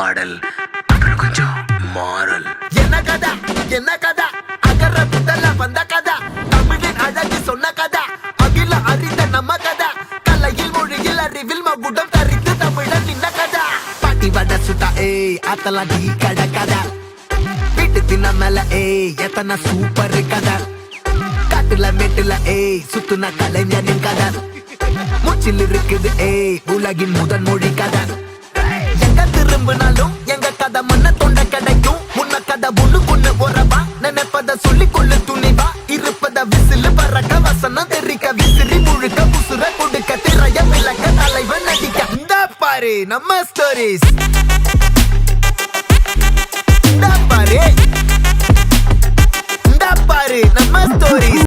பாடல் அப்புறம் கொஞ்சம் மாறல். என்ன கதா அகர முதல்ல வந்த கதா, தமிழின் அழகு சொன்ன கதா, அகில அறிந்த நம்ம கதா, கலையில் மொழியில் அறிவில் மகுடம் தரித்து தமிழன் நின்ன கதா. பாட்டி வட சுட்டா அத்தலாம் டீ கட கதா, வீட்டு தின்ன மேல எத்தனை சூப்பர் கதா, காட்டுல மேட்டுல சுத்துன கலைஞனின் கதா, மூச்சில் இருக்குது உலகின் முதன் மொழி கதா. எங்க திரும்பினாலும் எங்க கதை மண்ண தொண்ட கிடைக்கும், முன்ன கதை ஒண்ணு கொண்டு போறவா, நினைப்பத சொல்லி கொள்ளு துணிவா, இருப்பத விசிலு பறக்க வசனம் தெரிக்க விசிறி முழுக்க புசுர கொடுக்க திரைய விளக்க தலைவன் நடிக்க. இந்த பாரு நம்ம ஸ்டோரிஸ், இந்த பாரு நம்ம ஸ்டோரிஸ்.